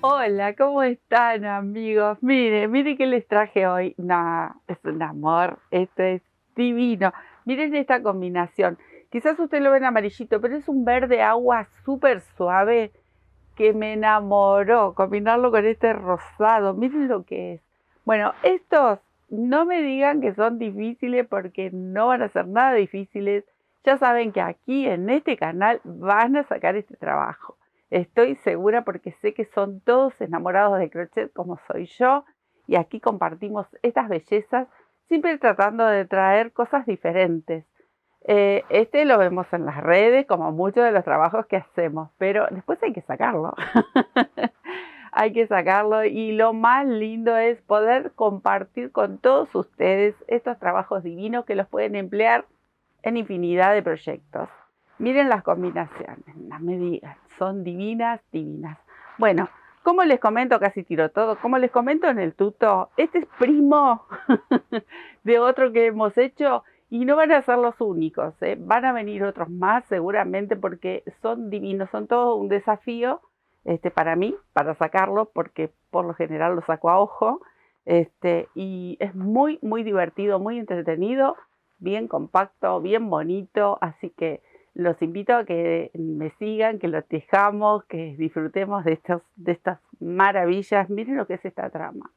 Hola, ¿cómo están amigos? Miren qué les traje hoy. No, es un amor, esto es divino. Miren esta combinación. Quizás usted lo ven amarillito, pero es un verde agua súper suave que me enamoró. Combinarlo con este rosado, miren lo que es. Bueno, estos no me digan que son difíciles porque no van a ser nada difíciles. Ya saben que aquí en este canal van a sacar este trabajo. Estoy segura porque sé que son todos enamorados de crochet como soy yo y aquí compartimos estas bellezas siempre tratando de traer cosas diferentes. Este lo vemos en las redes como muchos de los trabajos que hacemos, pero después hay que sacarlo. Hay que sacarlo y lo más lindo es poder compartir con todos ustedes estos trabajos divinos que los pueden emplear en infinidad de proyectos. Miren las combinaciones, no me digan, son divinas, divinas. Bueno, como les comento, casi tiro todo, como les comento en el tuto, este es primo de otro que hemos hecho y no van a ser los únicos, ¿eh? Van a venir otros más seguramente porque son divinos, son todo un desafío para mí, para sacarlo, porque por lo general lo saco a ojo, y es muy, muy divertido, muy entretenido, bien compacto, bien bonito, así que los invito a que me sigan, que lo tejamos, que disfrutemos de estas maravillas. Miren lo que es esta trama.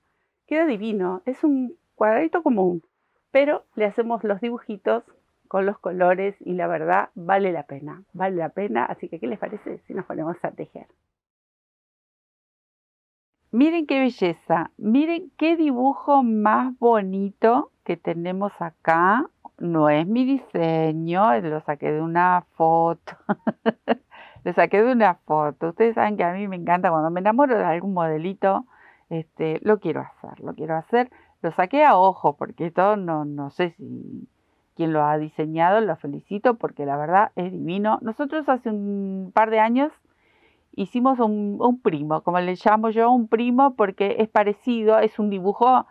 Queda divino, es un cuadradito común, pero le hacemos los dibujitos con los colores y la verdad vale la pena, así que ¿qué les parece si nos ponemos a tejer? Miren qué belleza, miren qué dibujo más bonito que tenemos acá. No es mi diseño, lo saqué de una foto. Lo saqué de una foto. Ustedes saben que a mí me encanta cuando me enamoro de algún modelito, lo quiero hacer, lo quiero hacer. Lo saqué a ojo porque esto no sé si quien lo ha diseñado, lo felicito porque la verdad es divino. Nosotros hace un par de años hicimos un primo, como le llamo yo, un primo porque es parecido, es un dibujo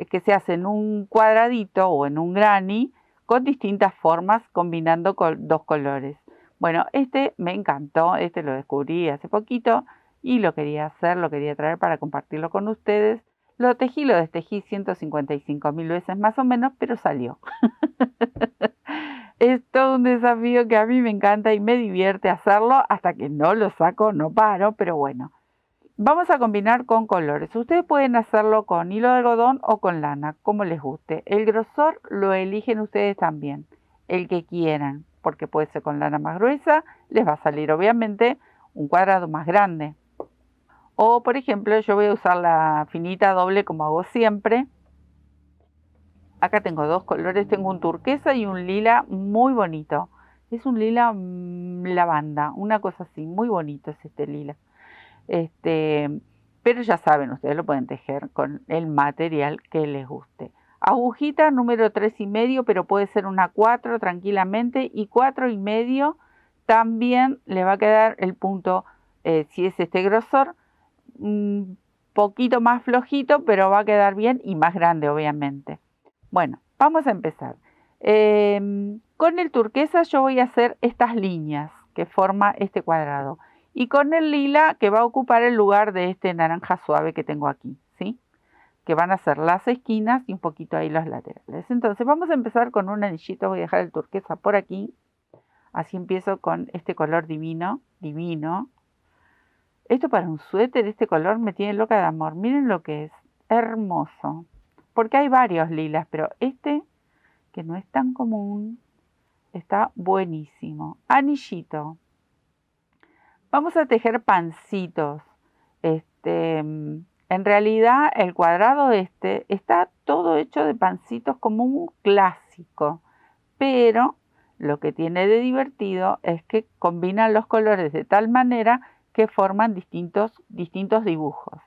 que se hace en un cuadradito o en un granny con distintas formas combinando con dos colores. Bueno, este me encantó, este lo descubrí hace poquito y lo quería hacer, lo quería traer para compartirlo con ustedes. Lo tejí, lo destejí 155.000 veces más o menos, pero salió. Es todo un desafío que a mí me encanta y me divierte hacerlo. Hasta que no lo saco, no paro, pero bueno. Vamos a combinar con colores. Ustedes pueden hacerlo con hilo de algodón o con lana, como les guste. El grosor lo eligen ustedes también, el que quieran, porque puede ser con lana más gruesa, les va a salir obviamente un cuadrado más grande. O por ejemplo, yo voy a usar la finita doble como hago siempre. Acá tengo dos colores, tengo un turquesa y un lila muy bonito. Es un lila lavanda, una cosa así, muy bonito es este lila. Este, pero ya saben, ustedes lo pueden tejer con el material que les guste. Agujita número 3,5, pero puede ser una 4 tranquilamente, y 4,5 también le va a quedar el punto, si es este grosor, un poquito más flojito, pero va a quedar bien y más grande obviamente. Bueno, vamos a empezar. Con el turquesa yo voy a hacer estas líneas que forma este cuadrado. Y con el lila que va a ocupar el lugar de este naranja suave que tengo aquí, ¿sí? Que van a ser las esquinas y un poquito ahí los laterales. Entonces vamos a empezar con un anillito, voy a dejar el turquesa por aquí. Así empiezo con este color divino, divino. Esto para un suéter, este color me tiene loca de amor. Miren lo que es, hermoso. Porque hay varios lilas, pero este, que no es tan común, está buenísimo. Anillito. Vamos a tejer pancitos. En realidad el cuadrado este está todo hecho de pancitos como un clásico, pero lo que tiene de divertido es que combinan los colores de tal manera que forman distintos dibujos.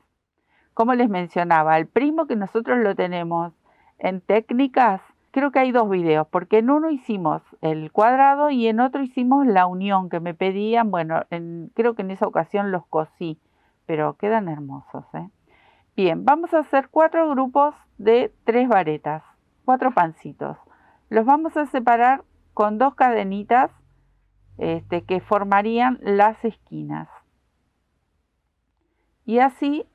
Como les mencionaba, el primo que nosotros lo tenemos en técnicas, creo que hay dos videos, porque en uno hicimos el cuadrado y en otro hicimos la unión que me pedían. Bueno, creo que en esa ocasión los cosí, pero quedan hermosos, ¿eh? Bien, vamos a hacer 4 grupos de 3 varetas, 4 pancitos. Los vamos a separar con 2 cadenitas que formarían las esquinas. Y así,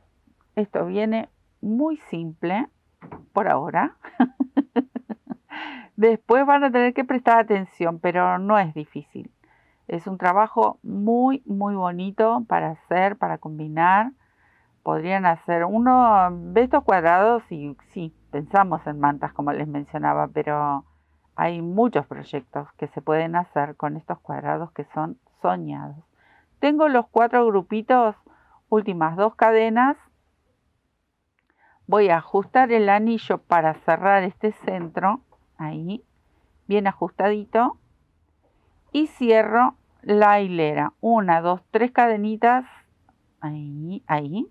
esto viene muy simple por ahora. Después van a tener que prestar atención, pero no es difícil. Es un trabajo muy, muy bonito para hacer, para combinar. Podrían hacer uno de estos cuadrados y sí, pensamos en mantas como les mencionaba, pero hay muchos proyectos que se pueden hacer con estos cuadrados que son soñados. Tengo los 4 grupitos, últimas 2 cadenas. Voy a ajustar el anillo para cerrar este centro, ahí, bien ajustadito, y cierro la hilera. 1, 2, 3 cadenitas, ahí, ahí.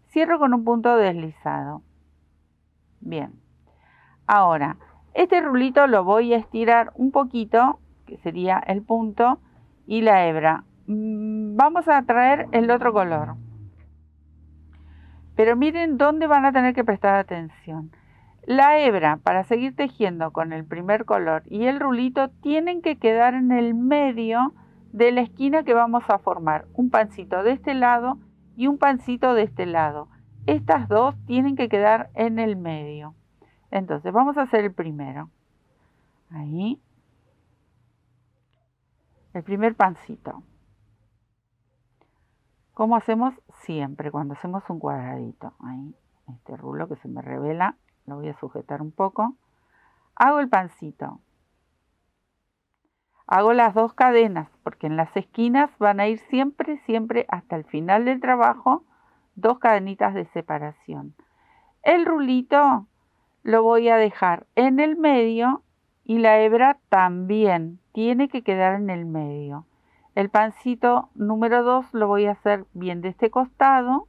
Cierro con un punto deslizado. Bien. Ahora, este rulito lo voy a estirar un poquito, que sería el punto, y la hebra. Vamos a traer el otro color. Pero miren dónde van a tener que prestar atención. La hebra, para seguir tejiendo con el primer color, y el rulito tienen que quedar en el medio de la esquina que vamos a formar. Un pancito de este lado y un pancito de este lado. Estas dos tienen que quedar en el medio. Entonces vamos a hacer el primero. Ahí. El primer pancito. ¿Cómo hacemos? Siempre cuando hacemos un cuadradito. Ahí, este rulo que se me revela, lo voy a sujetar un poco. Hago el pancito. Hago las 2 cadenas, porque en las esquinas van a ir siempre, siempre hasta el final del trabajo, 2 cadenitas de separación. El rulito lo voy a dejar en el medio y la hebra también tiene que quedar en el medio. El pancito número 2 lo voy a hacer bien de este costado.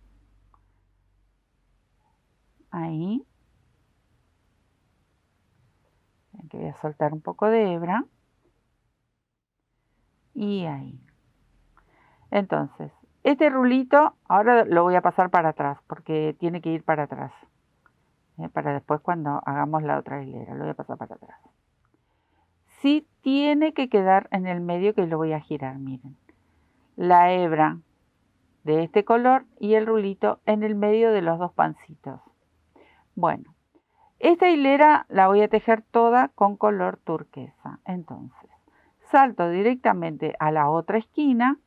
Ahí. Aquí voy a soltar un poco de hebra. Y ahí. Entonces, este rulito ahora lo voy a pasar para atrás porque tiene que ir para atrás. Para después cuando hagamos la otra hilera, lo voy a pasar para atrás. Sí tiene que quedar en el medio que lo voy a girar, miren. La hebra de este color y el rulito en el medio de los 2 pancitos. Bueno, esta hilera la voy a tejer toda con color turquesa. Entonces, salto directamente a la otra esquina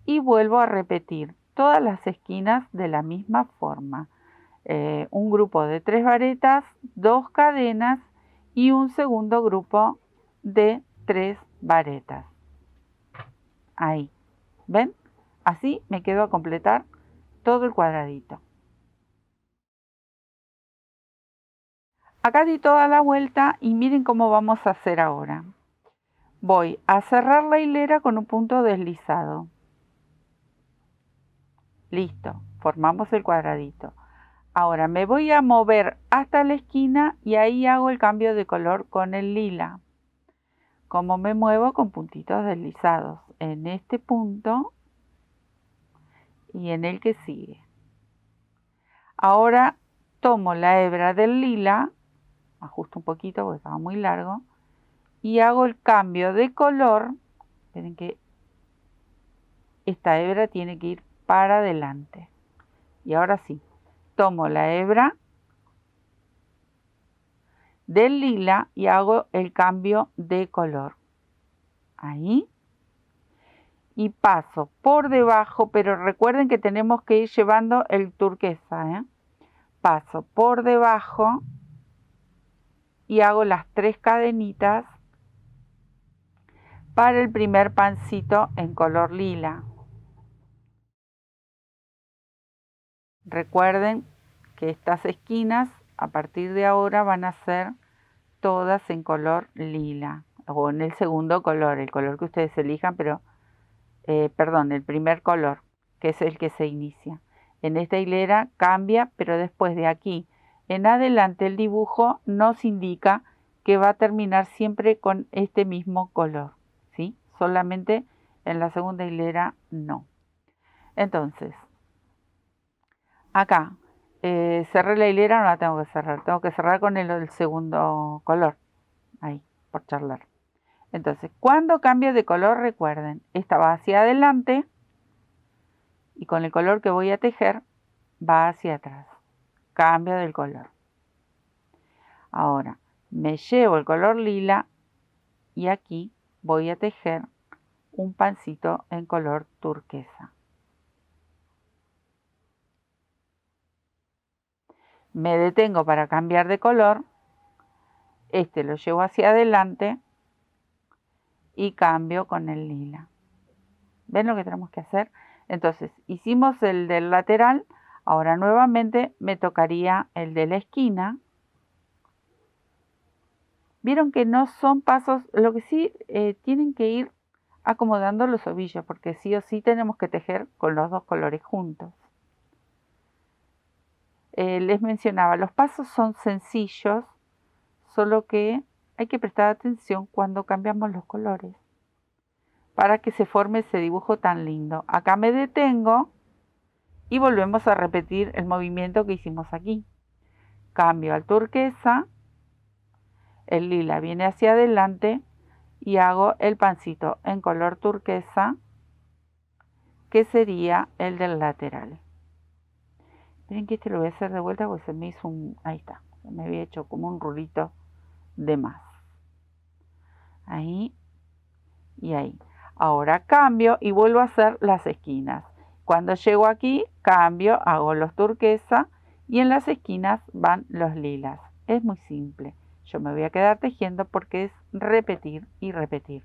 y vuelvo a repetir todas las esquinas de la misma forma. Un grupo de 3 varetas, 2 cadenas y un segundo grupo de 3 varetas. Ahí, ¿ven? Así me quedo a completar todo el cuadradito. Acá di toda la vuelta y miren cómo vamos a hacer ahora. Voy a cerrar la hilera con un punto deslizado. Listo, formamos el cuadradito. Ahora me voy a mover hasta la esquina y ahí hago el cambio de color con el lila. Como me muevo con puntitos deslizados en este punto y en el que sigue. Ahora tomo la hebra del lila, ajusto un poquito porque estaba muy largo, y hago el cambio de color. Miren que esta hebra tiene que ir para adelante. Y ahora sí, tomo la hebra del lila y hago el cambio de color. Ahí. Y paso por debajo, pero recuerden que tenemos que ir llevando el turquesa, Paso por debajo y hago las 3 cadenitas para el primer pancito en color lila. Recuerden que estas esquinas a partir de ahora van a ser todas en color lila o en el segundo color, el color que ustedes elijan, pero perdón, el primer color, que es el que se inicia. En esta hilera cambia, pero después de aquí en adelante el dibujo nos indica que va a terminar siempre con este mismo color, ¿sí? Solamente en la segunda hilera no. Entonces, acá cerré la hilera, no la tengo que cerrar con el segundo color, ahí, por charlar. Entonces, cuando cambie de color, recuerden, esta va hacia adelante y con el color que voy a tejer va hacia atrás, cambia del color. Ahora me llevo el color lila y aquí voy a tejer un pancito en color turquesa. Me detengo para cambiar de color, este lo llevo hacia adelante y cambio con el lila. ¿Ven lo que tenemos que hacer? Entonces hicimos el del lateral, ahora nuevamente me tocaría el de la esquina. Vieron que no son pasos, lo que sí tienen que ir acomodando los ovillos, porque sí o sí tenemos que tejer con los dos colores juntos. Les mencionaba, los pasos son sencillos, solo que hay que prestar atención cuando cambiamos los colores para que se forme ese dibujo tan lindo. Acá me detengo y volvemos a repetir el movimiento que hicimos aquí. Cambio al turquesa, el lila viene hacia adelante y hago el pancito en color turquesa, que sería el del lateral. Miren que este lo voy a hacer de vuelta porque se me hizo ahí está, se me había hecho como un rulito de más. Ahí y ahí. Ahora cambio y vuelvo a hacer las esquinas. Cuando llego aquí, cambio, hago los turquesa y en las esquinas van los lilas. Es muy simple. Yo me voy a quedar tejiendo porque es repetir y repetir.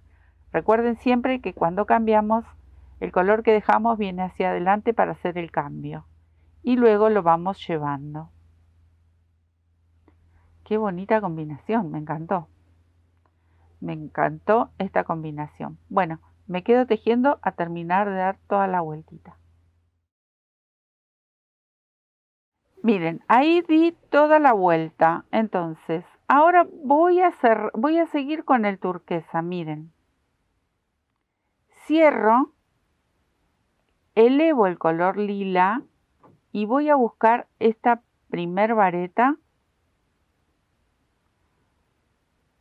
Recuerden siempre que cuando cambiamos, el color que dejamos viene hacia adelante para hacer el cambio. Y luego lo vamos llevando. Qué bonita combinación, me encantó. Me encantó esta combinación. Bueno, me quedo tejiendo a terminar de dar toda la vueltita. Miren, ahí di toda la vuelta. Entonces, ahora voy a seguir con el turquesa, miren. Cierro, elevo el color lila y voy a buscar esta primer vareta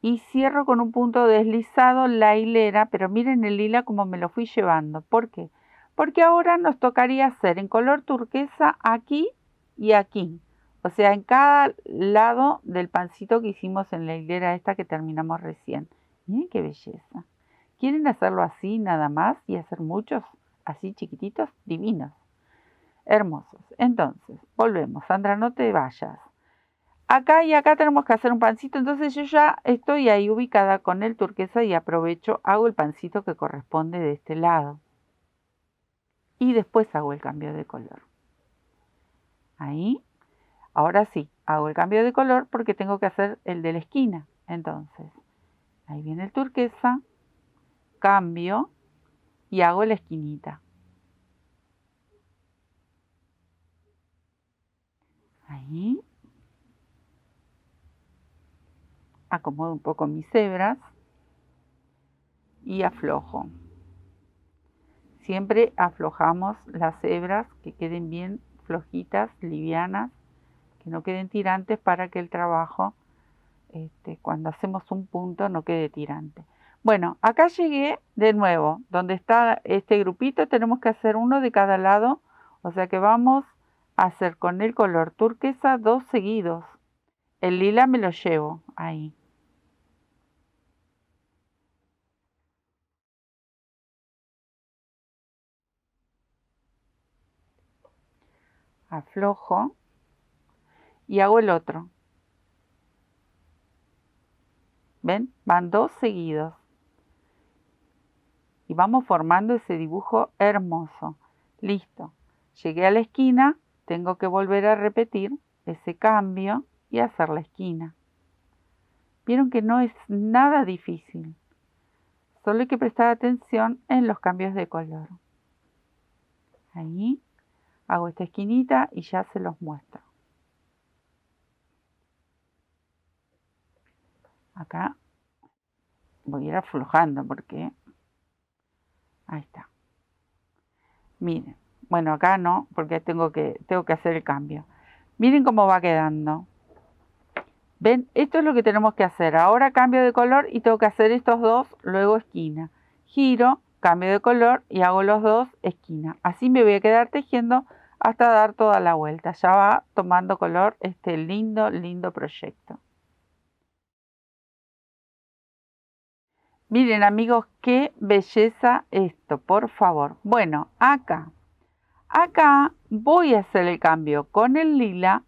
y cierro con un punto deslizado la hilera, pero miren el lila como me lo fui llevando. ¿Por qué? Porque ahora nos tocaría hacer en color turquesa aquí y aquí. O sea, en cada lado del pancito que hicimos en la hilera esta que terminamos recién. Miren qué belleza. ¿Quieren hacerlo así nada más y hacer muchos así chiquititos? Divinos. Hermosos. Entonces, volvemos. Sandra, no te vayas. Acá y acá tenemos que hacer un pancito, entonces yo ya estoy ahí ubicada con el turquesa y aprovecho, hago el pancito que corresponde de este lado. Y después hago el cambio de color. Ahí. Ahora sí, hago el cambio de color porque tengo que hacer el de la esquina. Entonces, ahí viene el turquesa, cambio y hago la esquinita. Ahí. Acomodo un poco mis hebras y aflojo. Siempre aflojamos las hebras que queden bien flojitas, livianas, que no queden tirantes para que el trabajo, cuando hacemos un punto, no quede tirante. Bueno, acá llegué de nuevo, donde está este grupito, tenemos que hacer uno de cada lado, o sea que vamos a hacer con el color turquesa 2 seguidos. El lila me lo llevo ahí. Aflojo y hago el otro. ¿Ven? Van 2 seguidos. Y vamos formando ese dibujo hermoso. Listo. Llegué a la esquina, tengo que volver a repetir ese cambio y hacer la esquina. Vieron que no es nada difícil. Solo hay que prestar atención en los cambios de color. Ahí hago esta esquinita y ya se los muestro. Acá voy a ir aflojando porque ahí está. Miren, bueno, acá no, porque tengo que hacer el cambio. Miren cómo va quedando. ¿Ven? Esto es lo que tenemos que hacer. Ahora cambio de color y tengo que hacer estos dos, luego esquina. Giro cambio de color y hago los dos esquinas. Así me voy a quedar tejiendo hasta dar toda la vuelta. Ya va tomando color este lindo, lindo proyecto. Miren amigos, qué belleza esto, por favor. Bueno, acá voy a hacer el cambio con el lila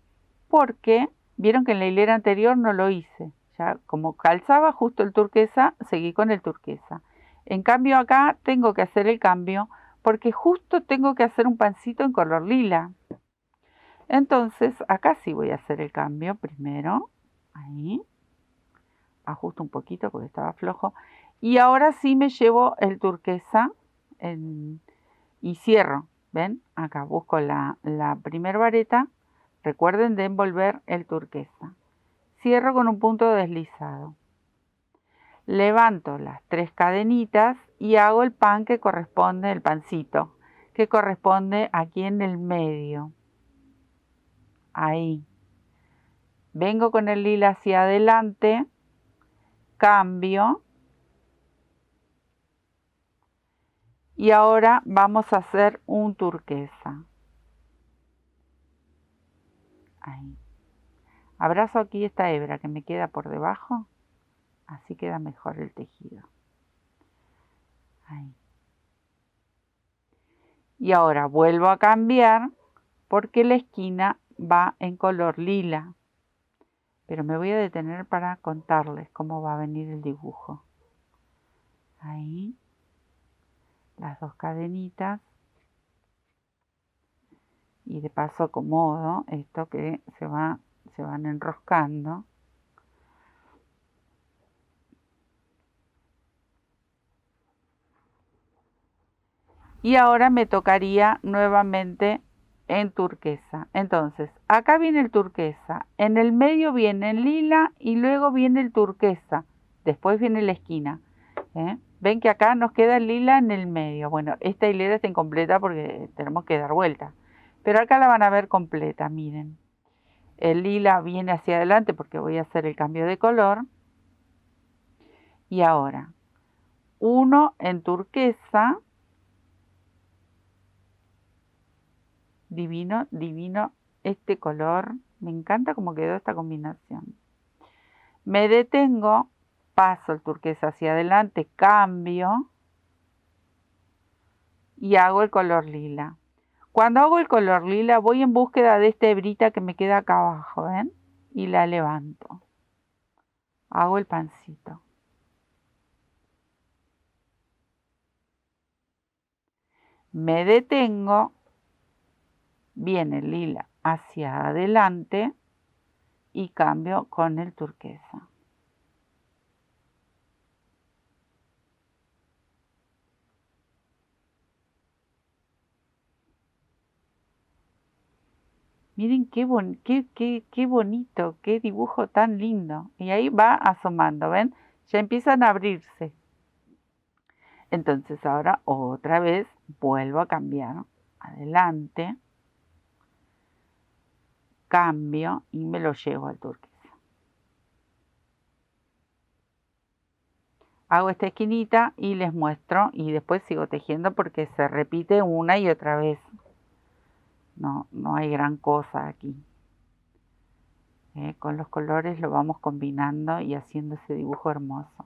porque vieron que en la hilera anterior no lo hice. Ya como calzaba justo el turquesa, seguí con el turquesa. En cambio acá tengo que hacer el cambio porque justo tengo que hacer un pancito en color lila. Entonces acá sí voy a hacer el cambio primero. Ahí. Ajusto un poquito porque estaba flojo. Y ahora sí me llevo el turquesa y cierro. ¿Ven? Acá busco la primer vareta. Recuerden de envolver el turquesa. Cierro con un punto deslizado. Levanto las 3 cadenitas y hago el pan que corresponde, el pancito, que corresponde aquí en el medio. Ahí. Vengo con el lila hacia adelante. Cambio. Y ahora vamos a hacer un turquesa. Ahí. Abrazo aquí esta hebra que me queda por debajo. Así queda mejor el tejido. Ahí. Y ahora vuelvo a cambiar porque la esquina va en color lila. Pero me voy a detener para contarles cómo va a venir el dibujo. Ahí. Las 2 cadenitas. Y de paso acomodo esto que se van enroscando. Y ahora me tocaría nuevamente en turquesa. Entonces, acá viene el turquesa, en el medio viene el lila y luego viene el turquesa. Después viene la esquina. Ven que acá nos queda el lila en el medio. Bueno, esta hilera está incompleta porque tenemos que dar vuelta. Pero acá la van a ver completa, miren. El lila viene hacia adelante porque voy a hacer el cambio de color. Y ahora, uno en turquesa. Divino, divino este color. Me encanta cómo quedó esta combinación. Me detengo, paso el turquesa hacia adelante, cambio y hago el color lila. Cuando hago el color lila voy en búsqueda de esta hebrita que me queda acá abajo, ¿ven? Y la levanto. Hago el pancito. Me detengo, viene el lila hacia adelante y cambio con el turquesa. Miren qué bonito, qué dibujo tan lindo. Y ahí va asomando, ¿ven? Ya empiezan a abrirse. Entonces ahora otra vez vuelvo a cambiar. Adelante. Cambio y me lo llevo al turquesa. Hago esta esquinita y les muestro y después sigo tejiendo porque se repite una y otra vez. No hay gran cosa aquí. Con los colores lo vamos combinando y haciendo ese dibujo hermoso.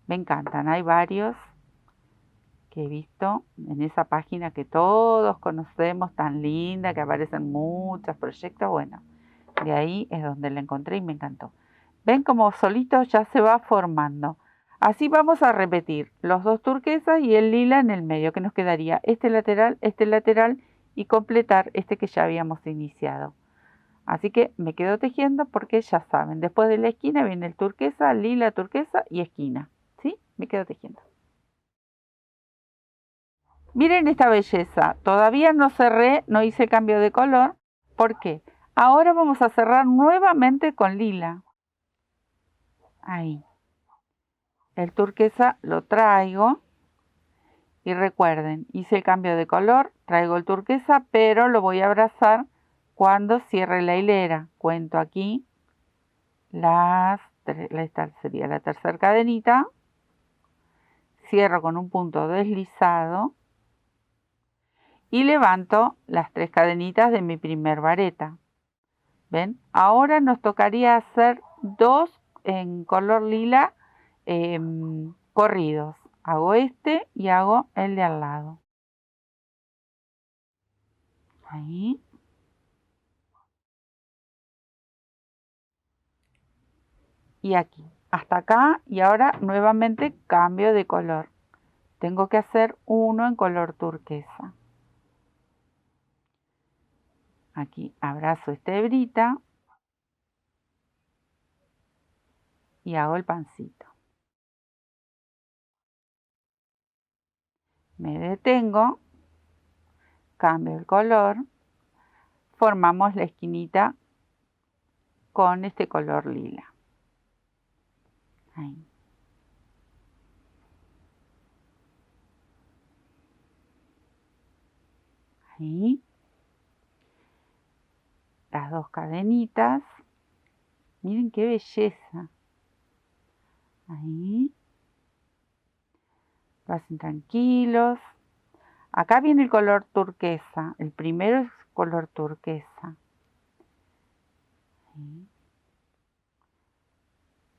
Me encantan, hay varios que he visto en esa página que todos conocemos, tan linda, que aparecen muchos proyectos. Bueno, de ahí es donde la encontré y me encantó. Ven como solito ya se va formando. Así vamos a repetir los 2 turquesas y el lila en el medio, que nos quedaría este lateral y completar este que ya habíamos iniciado. Así que me quedo tejiendo porque ya saben, después de la esquina viene el turquesa, lila, turquesa y esquina. ¿Sí? Me quedo tejiendo. Miren esta belleza. Todavía no cerré, no hice cambio de color. ¿Por qué? Ahora vamos a cerrar nuevamente con lila. Ahí. El turquesa lo traigo. Y recuerden, hice el cambio de color, traigo el turquesa, pero lo voy a abrazar cuando cierre la hilera. Cuento aquí esta sería la tercera cadenita. cierro con un punto deslizado y levanto las 3 cadenitas de mi primer vareta. ¿Ven? Ahora nos tocaría hacer 2 en color lila corridos. Hago este y hago el de al lado. Ahí. Y aquí. Hasta acá y ahora nuevamente cambio de color. Tengo que hacer uno en color turquesa. Aquí abrazo esta hebrita y hago el pancito. Me detengo, cambio el color, formamos la esquinita con este color lila. Ahí. Ahí. Las 2 cadenitas. Miren qué belleza. Ahí. Lo hacen tranquilos. Acá viene el color turquesa. El primero es color turquesa. Ahí.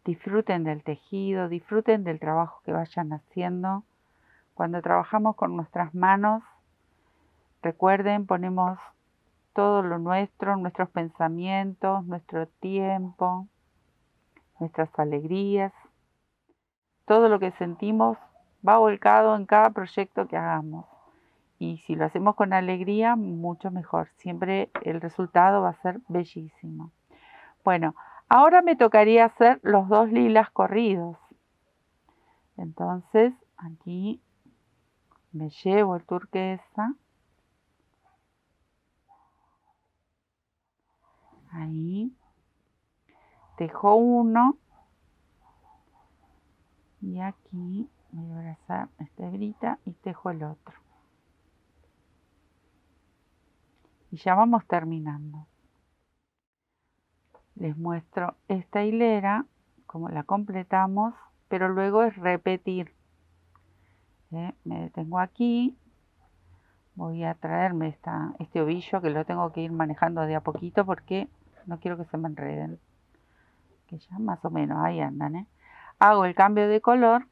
Disfruten del tejido, disfruten del trabajo que vayan haciendo. Cuando trabajamos con nuestras manos, recuerden, ponemos todo lo nuestro, nuestros pensamientos, nuestro tiempo, nuestras alegrías. Todo lo que sentimos va volcado en cada proyecto que hagamos. Y si lo hacemos con alegría, mucho mejor. Siempre el resultado va a ser bellísimo. Bueno, ahora me tocaría hacer los 2 lilas corridos. Entonces, aquí me llevo el turquesa. Ahí. Tejo uno. Y aquí voy a abrazar esta hebrita y tejo el otro. Y ya vamos terminando. Les muestro esta hilera, como la completamos, pero luego es repetir. Me detengo aquí, voy a traerme este ovillo que lo tengo que ir manejando de a poquito porque no quiero que se me enreden. Que ya más o menos ahí andan. Hago el cambio de color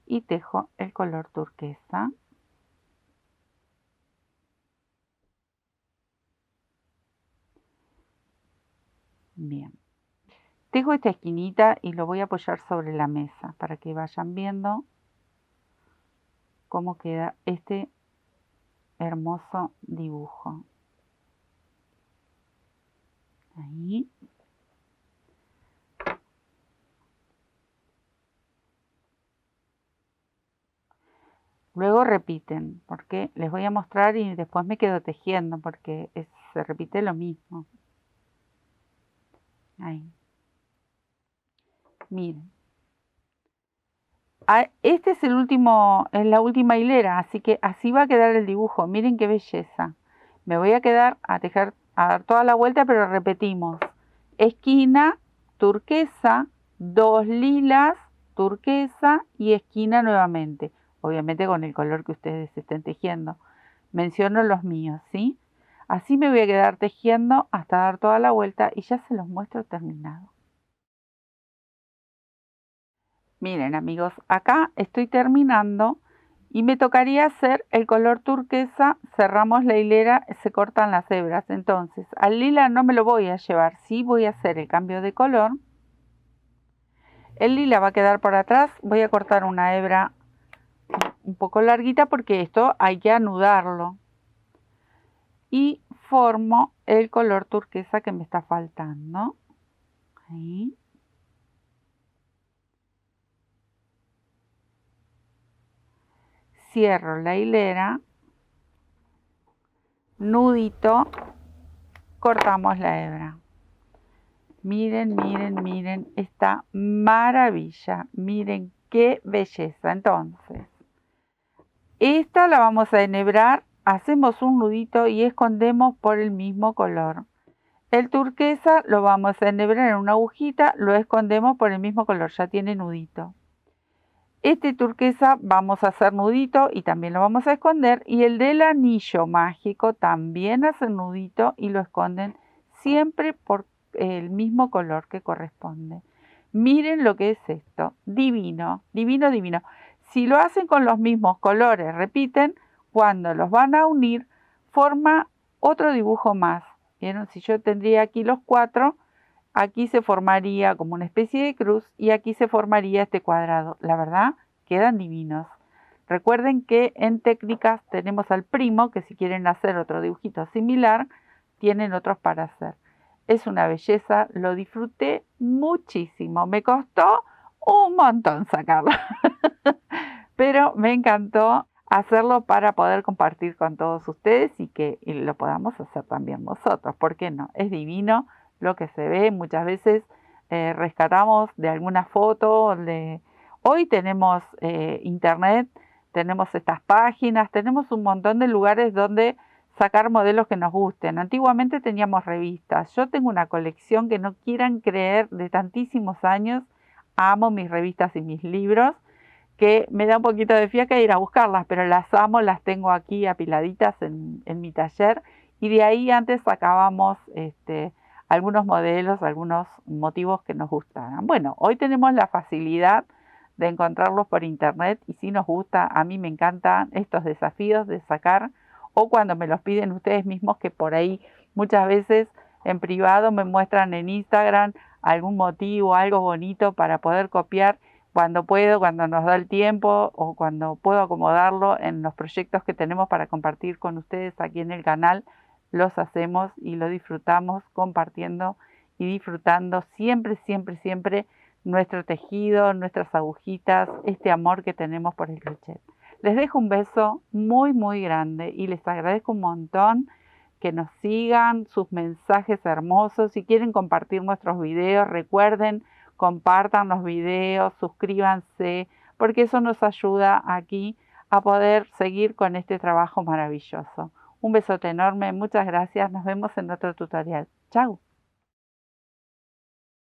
y tejo el color turquesa. Bien. Tejo esta esquinita y lo voy a apoyar sobre la mesa para que vayan viendo cómo queda este hermoso dibujo. Ahí. Luego repiten, porque les voy a mostrar y después me quedo tejiendo porque se repite lo mismo. Ahí. Miren. Este es es la última hilera, así que así va a quedar el dibujo. Miren qué belleza. Me voy a quedar a tejer, a dar toda la vuelta, pero repetimos. Esquina, turquesa, 2 lilas, turquesa y esquina nuevamente. Obviamente con el color que ustedes estén tejiendo. Menciono los míos, ¿sí? Así me voy a quedar tejiendo hasta dar toda la vuelta y ya se los muestro terminado. Miren amigos, acá estoy terminando y me tocaría hacer el color turquesa. Cerramos la hilera, se cortan las hebras. Entonces, al lila no me lo voy a llevar, sí voy a hacer el cambio de color. El lila va a quedar por atrás, voy a cortar una hebra un poco larguita porque esto hay que anudarlo. Y formo el color turquesa que me está faltando. Ahí. Cierro la hilera, nudito, cortamos la hebra. Miren, miren, miren esta maravilla. Miren qué belleza. Entonces, esta la vamos a enhebrar, hacemos un nudito y escondemos por el mismo color. El turquesa lo vamos a enhebrar en una agujita, lo escondemos por el mismo color, ya tiene nudito. Este turquesa vamos a hacer nudito y también lo vamos a esconder. Y el del anillo mágico también hacen nudito y lo esconden siempre por el mismo color que corresponde. Miren lo que es esto. Divino, divino, divino. Si lo hacen con los mismos colores, repiten, cuando los van a unir, forma otro dibujo más. ¿Vieron? Si yo tendría aquí los 4, aquí se formaría como una especie de cruz y aquí se formaría este cuadrado. La verdad, quedan divinos. Recuerden que en técnicas tenemos al primo, que si quieren hacer otro dibujito similar, tienen otros para hacer. Es una belleza, lo disfruté muchísimo. Me costó un montón sacarlo, pero me encantó hacerlo para poder compartir con todos ustedes y que lo podamos hacer también nosotros. ¿Por qué no? Es divino lo que se ve. Muchas veces rescatamos de alguna foto. Hoy tenemos internet, tenemos estas páginas, tenemos un montón de lugares donde sacar modelos que nos gusten. Antiguamente teníamos revistas. Yo tengo una colección que no quieran creer de tantísimos años. Amo mis revistas y mis libros, que me da un poquito de fiaca ir a buscarlas, pero las amo, las tengo aquí apiladitas en mi taller y de ahí antes sacábamos algunos modelos, algunos motivos que nos gustaran. Bueno, hoy tenemos la facilidad de encontrarlos por internet y si nos gusta, a mí me encantan estos desafíos de sacar o cuando me los piden ustedes mismos, que por ahí muchas veces en privado me muestran en Instagram algún motivo, algo bonito para poder copiar cuando puedo, cuando nos da el tiempo o cuando puedo acomodarlo en los proyectos que tenemos para compartir con ustedes aquí en el canal, los hacemos y lo disfrutamos compartiendo y disfrutando siempre, siempre, siempre nuestro tejido, nuestras agujitas, este amor que tenemos por el crochet. Les dejo un beso muy, muy grande y les agradezco un montón que nos sigan, sus mensajes hermosos. Si quieren compartir nuestros videos, recuerden, compartan los videos, suscríbanse, porque eso nos ayuda aquí a poder seguir con este trabajo maravilloso. Un besote enorme, muchas gracias, nos vemos en otro tutorial. Chao.